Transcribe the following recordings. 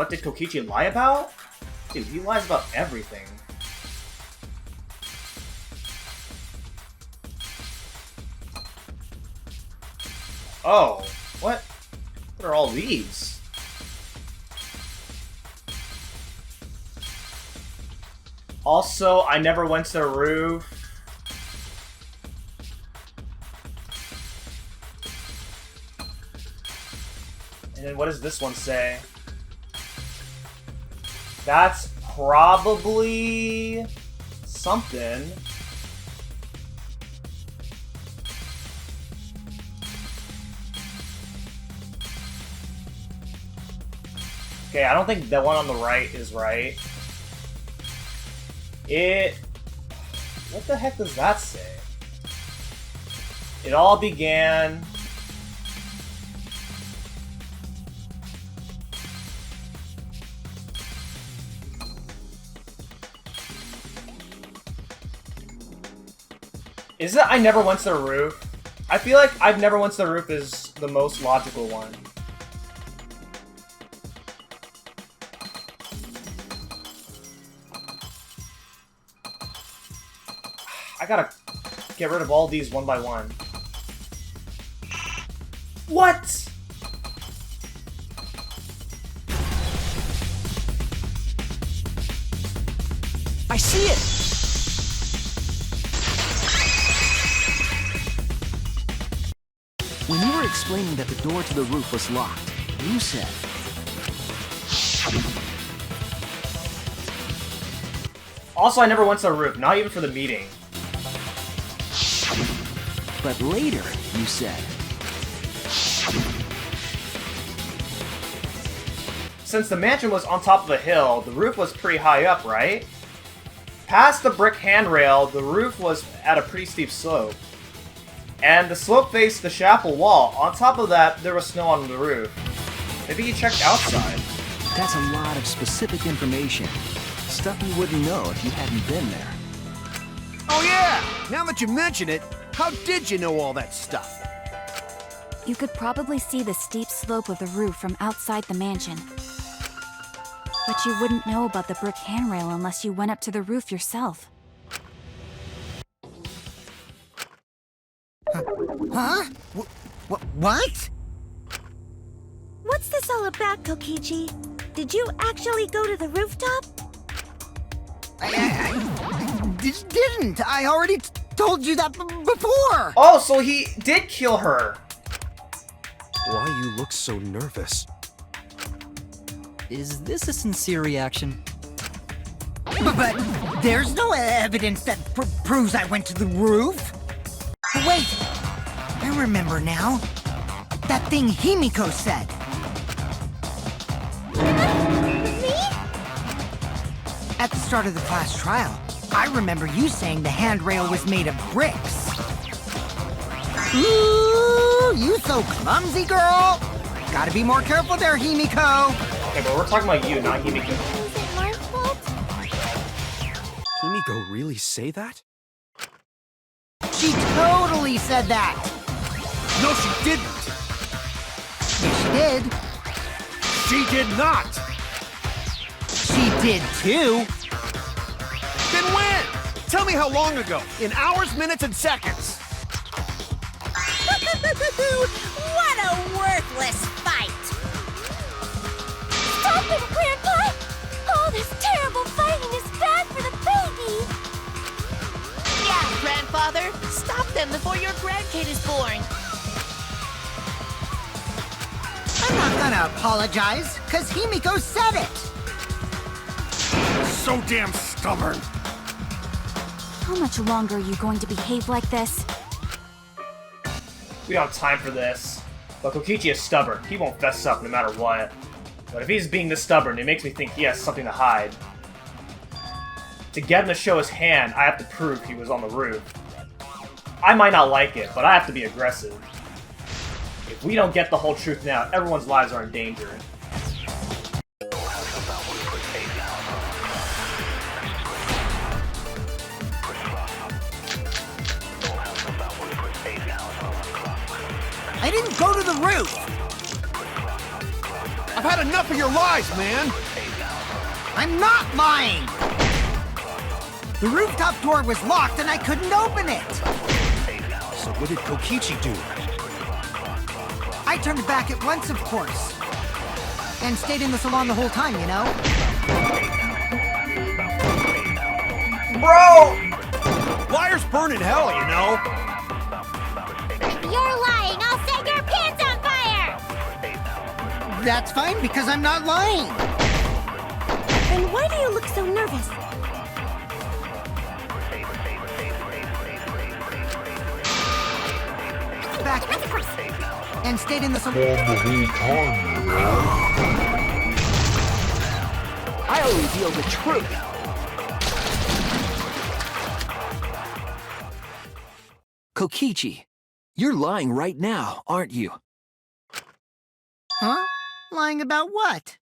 What did Kokichi lie about? Dude, he lies about everything. Oh, what? What are all these? Also, I never went to the roof. And then what does this one say? That's probably something. Okay, I don't think that one on the right is right. What the heck does that say? It all began... Is it I never went to the roof? I feel like I've never went to the roof is the most logical one. I gotta get rid of all these one by one. What? I see it! When you were explaining that the door to the roof was locked, you said... Also, I never went to the roof, not even for the meeting. But later, you said... Since the mansion was on top of a hill, the roof was pretty high up, right? Past the brick handrail, the roof was at a pretty steep slope. And the slope faced the chapel wall. On top of that, there was snow on the roof. Maybe he checked outside. That's a lot of specific information. Stuff you wouldn't know if you hadn't been there. Oh yeah! Now that you mention it, how did you know all that stuff? You could probably see the steep slope of the roof from outside the mansion. But you wouldn't know about the brick handrail unless you went up to the roof yourself. Huh? What? What's this all about, Kokichi? Did you actually go to the rooftop? I didn't. I already told you that before. Oh, so he did kill her. Why you look so nervous? Is this a sincere reaction? But there's no evidence that proves I went to the roof. Wait, I remember now. That thing Himiko said. Me? At the start of the class trial, I remember you saying the handrail was made of bricks. Ooh, you so clumsy, girl. Gotta be more careful there, Himiko. Okay, but we're talking about you, not Himiko. Is it my fault? Himiko really say that? She totally said that. No, she didn't! Yes, she did. She did not! She did too. Then when? Tell me how long ago. In hours, minutes, and seconds. What a worthless fight! Stop it, Grandpa! All this terrible fighting is bad for the baby! Yeah, Grandfather! Stop them before your grandkid is born! I'm not gonna apologize, because Himiko said it. So damn stubborn. How much longer are you going to behave like this? We don't have time for this. But Kokichi is stubborn. He won't fess up no matter what. But if he's being this stubborn, it makes me think he has something to hide. To get him to show his hand, I have to prove he was on the roof. I might not like it, but I have to be aggressive. If we don't get the whole truth now, everyone's lives are in danger. I didn't go to the roof. I I've had enough of your lies, man! I'm not lying! The rooftop door was locked and I couldn't open it! So what did Kokichi do? I turned back at once, of course. And stayed in the salon the whole time, you know? Bro! Liars burn in hell, you know? You're lying! I'll set your pants on fire! That's fine, because I'm not lying! Then why do you look so nervous? Back and stayed in the salon. I'll reveal the truth. Kokichi, you're lying right now, aren't you? Huh? Lying about what?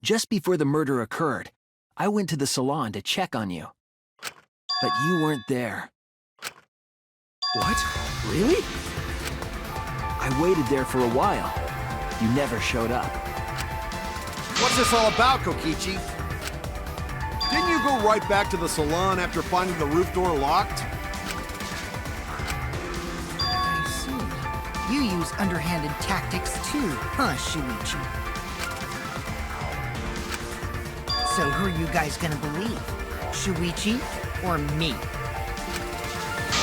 Just before the murder occurred, I went to the salon to check on you. But you weren't there. What? Really? I waited there for a while. You never showed up. What's this all about, Kokichi? Didn't you go right back to the salon after finding the roof door locked? I see. You use underhanded tactics too, huh, Shuichi? So who are you guys gonna believe? Shuichi or me?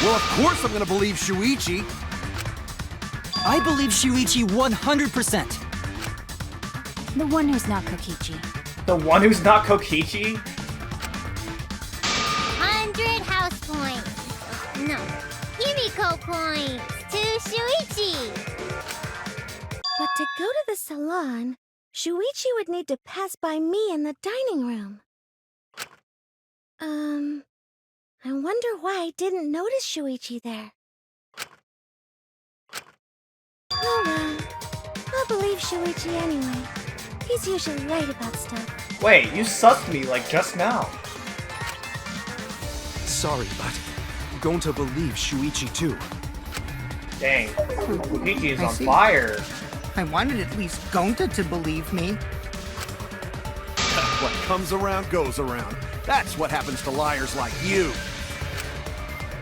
Well, of course I'm gonna believe Shuichi. I believe Shuichi 100%. The one who's not Kokichi. The one who's not Kokichi? 100 house points. No, Himiko points to Shuichi. But to go to the salon, Shuichi would need to pass by me in the dining room. I wonder why I didn't notice Shuichi there. Oh well, I'll believe Shuichi anyway. He's usually right about stuff. Wait, you sussed me like just now. Sorry, but I'm going to believe Shuichi too. Dang, Kokichi is I on see. fire. I wanted at least Gonta to believe me. What comes around goes around. That's what happens to liars like you.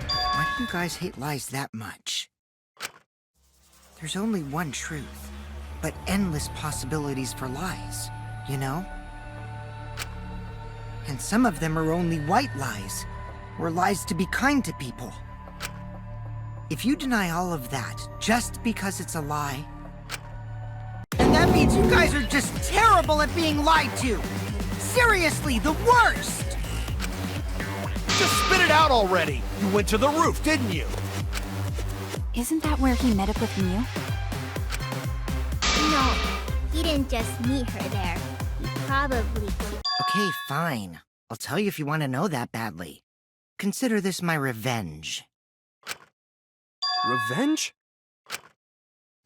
Why do you guys hate lies that much? There's only one truth, but endless possibilities for lies, you know? And some of them are only white lies, or lies to be kind to people. If you deny all of that just because it's a lie, then that means you guys are just terrible at being lied to! Seriously, the worst! Just spit it out already. You went to the roof, didn't you? Isn't that where he met up with Mew? No, he didn't just meet her there. He probably... Okay, fine. I'll tell you if you want to know that badly. Consider this my revenge. Revenge?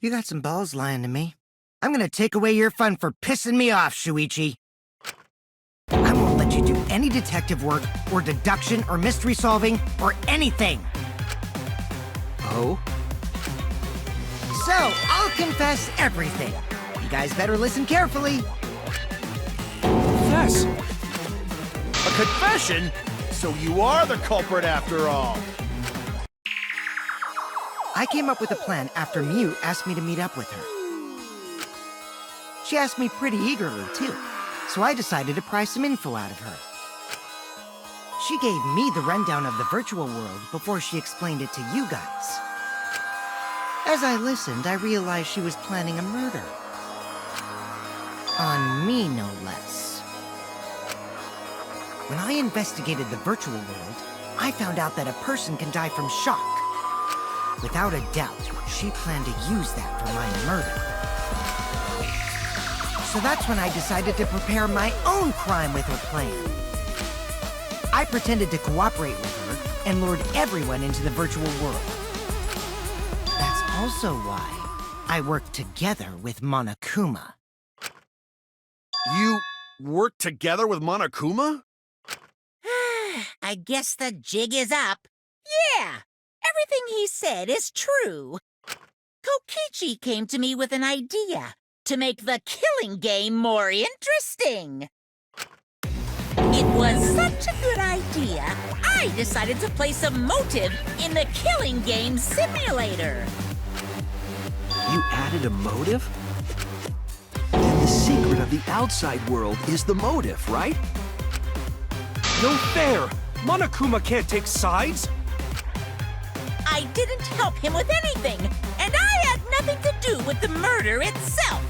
You got some balls lying to me. I'm gonna take away your fun for pissing me off, Shuichi. I won't let you do any detective work, or deduction, or mystery solving, or anything. Oh? So, I'll confess everything. You guys better listen carefully. Confess? A confession? So you are the culprit after all. I came up with a plan after Mew asked me to meet up with her. She asked me pretty eagerly, too, so I decided to pry some info out of her. She gave me the rundown of the virtual world before she explained it to you guys. As I listened, I realized she was planning a murder. On me, no less. When I investigated the virtual world, I found out that a person can die from shock. Without a doubt, she planned to use that for my murder. So that's when I decided to prepare my own crime with her plan. I pretended to cooperate with her and lured everyone into the virtual world. That's also why I worked together with Monokuma. You worked together with Monokuma? I guess the jig is up. Yeah, everything he said is true. Kokichi came to me with an idea, to make the killing game more interesting. It was such a good idea, I decided to place a motive in the killing game simulator. You added a motive? Then the secret of the outside world is the motive, right? No fair! Monokuma can't take sides! I didn't help him with anything, and I had nothing to do with the murder itself.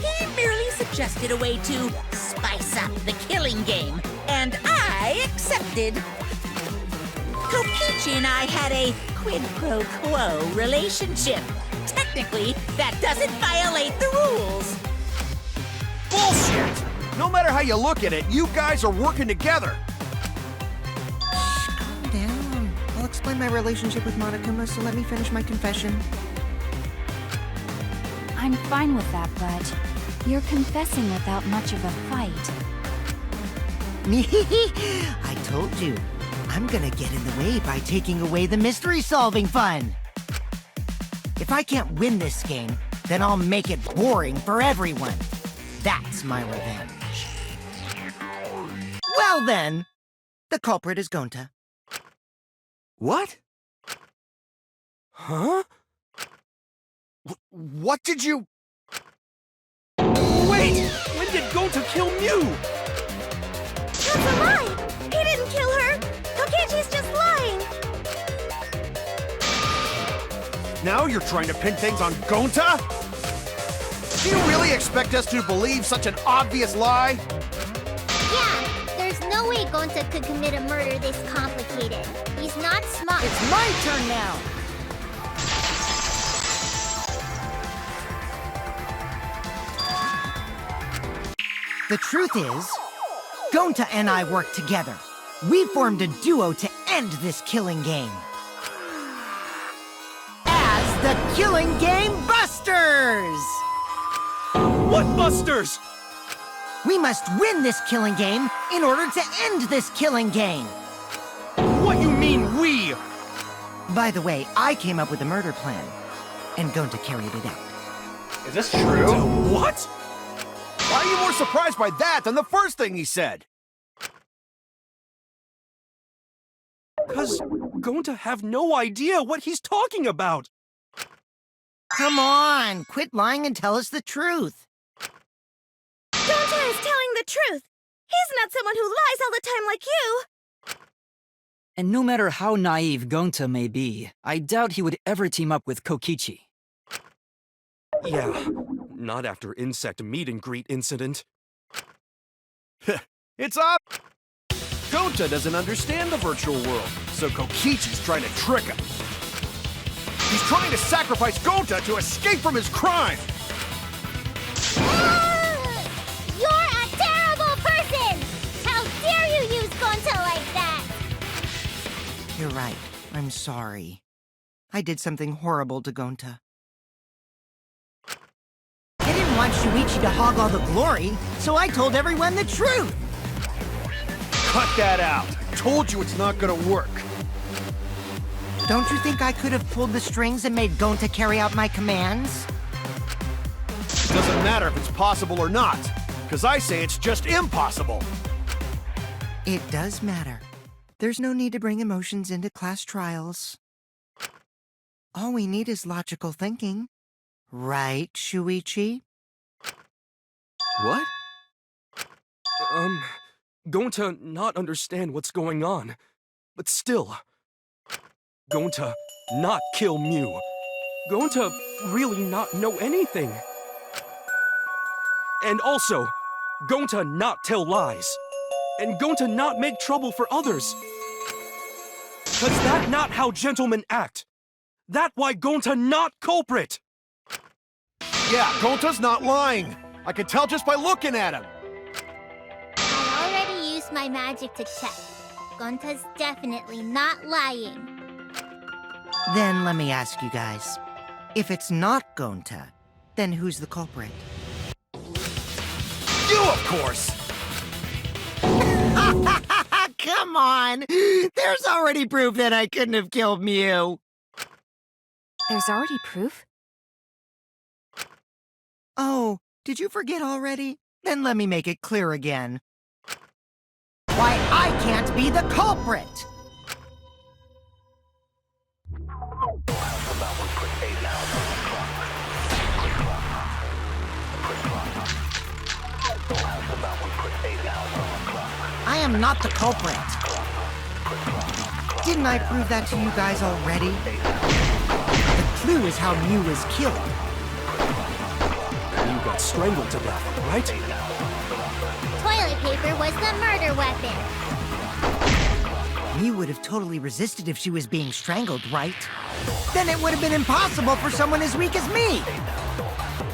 He merely suggested a way to spice up the killing game, and I accepted. Kokichi and I had a quid pro quo relationship. Technically, that doesn't violate the rules. Bullshit! No matter how you look at it, you guys are working together. Calm down. I'll explain my relationship with Monokuma, so let me finish my confession. I'm fine with that, but you're confessing without much of a fight. I told you. I'm gonna get in the way by taking away the mystery-solving fun. If I can't win this game, then I'll make it boring for everyone. That's my revenge. Well then, the culprit is Gonta. What? Huh? What did you... Wait! When did Gonta kill Mew? That's a lie! He didn't kill her! Kokichi's just lying! Now you're trying to pin things on Gonta? Do you really expect us to believe such an obvious lie? Yeah, there's no way Gonta could commit a murder this complicated. He's not smart. It's my turn now! The truth is, Gonta and I worked together. We formed a duo to end this killing game. As the Killing Game Busters! What busters? We must win this killing game in order to end this killing game. What you mean, we? By the way, I came up with a murder plan, and Gonta carried it out. Is this true? What? Why are you more surprised by that than the first thing he said? 'Cause Gonta have no idea what he's talking about. Come on, quit lying and tell us the truth. Gonta is telling the truth! He's not someone who lies all the time like you! And no matter how naive Gonta may be, I doubt he would ever team up with Kokichi. Yeah, not after insect meet and greet incident. It's up. Gonta doesn't understand the virtual world, so Kokichi's trying to trick him. He's trying to sacrifice Gonta to escape from his crime. You're a terrible person! How dare you use Gonta like that? You're right. I'm sorry. I did something horrible to Gonta. I didn't want Shuichi to hog all the glory, so I told everyone the truth. Cut that out. I told you it's not gonna work. Don't you think I could have pulled the strings and made Gonta carry out my commands? It doesn't matter if it's possible or not, because I say it's just impossible. It does matter. There's no need to bring emotions into class trials. All we need is logical thinking. Right, Shuichi? What? Gonta not understand what's going on, but still. Gonta not kill Mew. Gonta really not know anything. And also, Gonta not tell lies. And Gonta not make trouble for others. 'Cause that not how gentlemen act. That why Gonta not culprit. Yeah, Gonta's not lying. I can tell just by looking at him. I already used my magic to check. Gonta's definitely not lying. Then let me ask you guys. If it's not Gonta, then who's the culprit? You, of course! Come on! There's already proof that I couldn't have killed Mew. There's already proof? Oh, did you forget already? Then let me make it clear again. Why I can't be the culprit! I am not the culprit. Didn't I prove that to you guys already? The clue is how Mew was killed. You got strangled to death, right? Toilet paper was the murder weapon. Mew would have totally resisted if she was being strangled, right? Then it would have been impossible for someone as weak as me!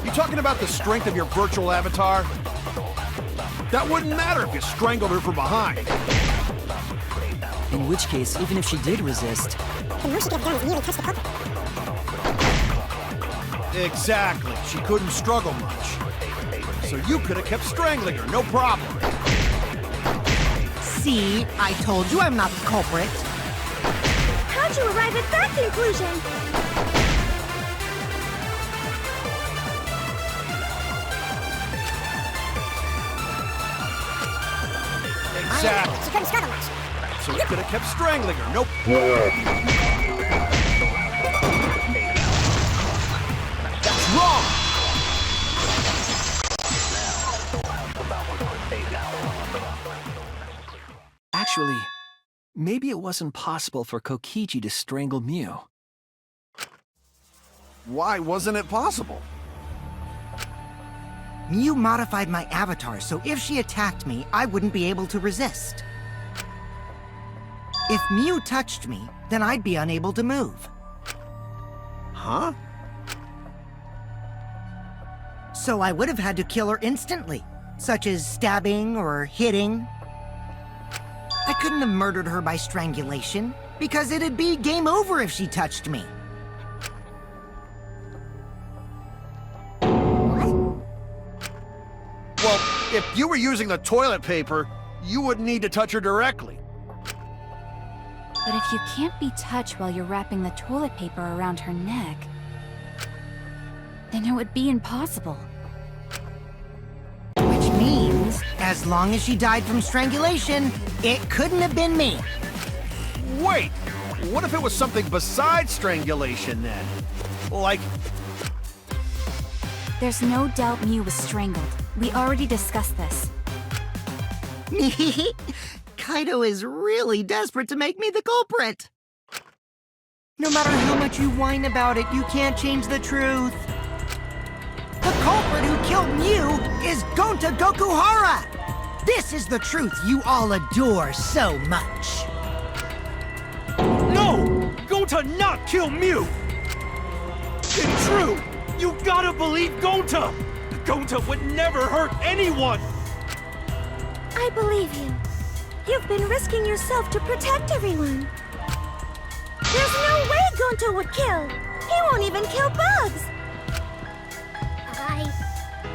You talking about the strength of your virtual avatar? That wouldn't matter if you strangled her from behind. In which case, even if she did resist... Then all she could have done was merely touch the culprit. Exactly. She couldn't struggle much. So you could have kept strangling her, no problem. See, I told you I'm not the culprit. How'd you arrive at that conclusion? Exactly. She couldn't struggle much. So you could have kept strangling her, nope. That's wrong! Actually, maybe it wasn't possible for Kokichi to strangle Mew. Why wasn't it possible? Mew modified my avatar, so if she attacked me, I wouldn't be able to resist. If Mew touched me, then I'd be unable to move. Huh? So I would have had to kill her instantly, such as stabbing or hitting. I couldn't have murdered her by strangulation, because it'd be game over if she touched me. Well, if you were using the toilet paper, you wouldn't need to touch her directly. But if you can't be touched while you're wrapping the toilet paper around her neck, then it would be impossible. Which means, as long as she died from strangulation, it couldn't have been me. Wait! What if it was something besides strangulation then? Like... There's no doubt Mew was strangled. We already discussed this. Kaito is really desperate to make me the culprit. No matter how much you whine about it, you can't change the truth. The culprit who killed Mew is Gonta Gokuhara! This is the truth you all adore so much. No! Gonta not kill Mew! It's true! You gotta believe Gonta! Gonta would never hurt anyone! I believe you. You've been risking yourself to protect everyone. There's no way Gonta would kill. He won't even kill bugs. I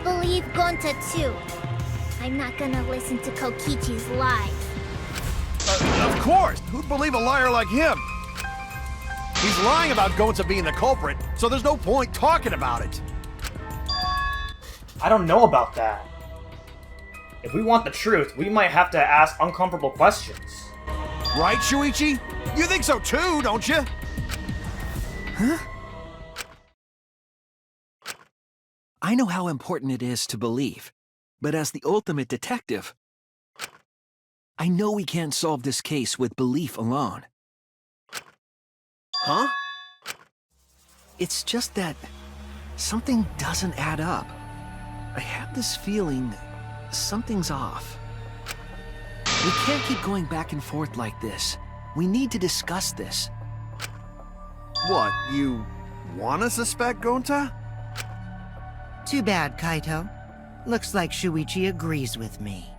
believe Gonta too. I'm not gonna listen to Kokichi's lies. Of course! Who'd believe a liar like him? He's lying about Gonta being the culprit, so there's no point talking about it. I don't know about that. If we want the truth, we might have to ask uncomfortable questions. Right, Shuichi? You think so too, don't you? Huh? I know how important it is to believe, but as the ultimate detective, I know we can't solve this case with belief alone. Huh? It's just that something doesn't add up. I have this feeling something's off. We can't keep going back and forth like this. We need to discuss this. What, you wanna suspect Gonta? Too bad, Kaito. Looks like Shuichi agrees with me.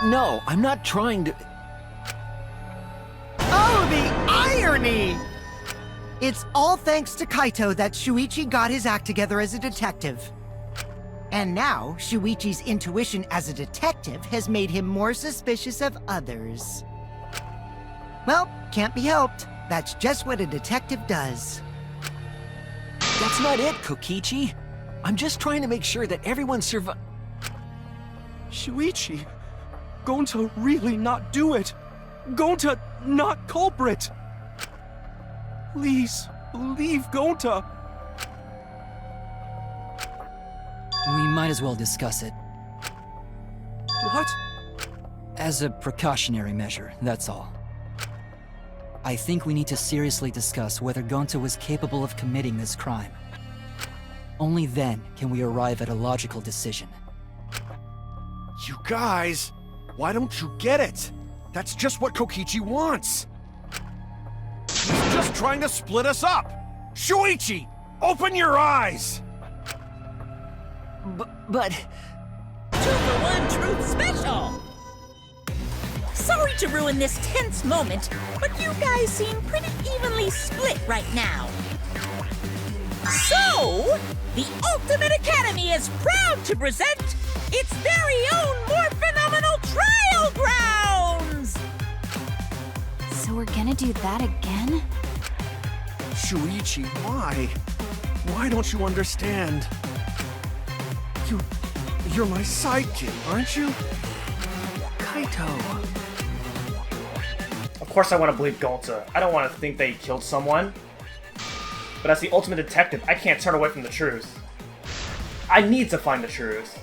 No, I'm not trying to... Oh, the irony! It's all thanks to Kaito that Shuichi got his act together as a detective. And now, Shuichi's intuition as a detective has made him more suspicious of others. Well, can't be helped. That's just what a detective does. That's not it, Kokichi. I'm just trying to make sure that everyone Shuichi, Gonta really not do it. Gonta not culprit. Please, believe Gonta. We might as well discuss it. What? As a precautionary measure, that's all. I think we need to seriously discuss whether Gonta was capable of committing this crime. Only then can we arrive at a logical decision. You guys, why don't you get it? That's just what Kokichi wants. He's just trying to split us up. Shuichi, open your eyes! But... 2-for-1 Truth Special! Sorry to ruin this tense moment, but you guys seem pretty evenly split right now. So, the Ultimate Academy is proud to present its very own more phenomenal trial grounds! So we're gonna do that again? Shuichi, why? Why don't you understand? You're my sidekick, aren't you? Kaito... Of course I want to believe Gonta. I don't want to think they killed someone. But as the ultimate detective, I can't turn away from the truth. I need to find the truth.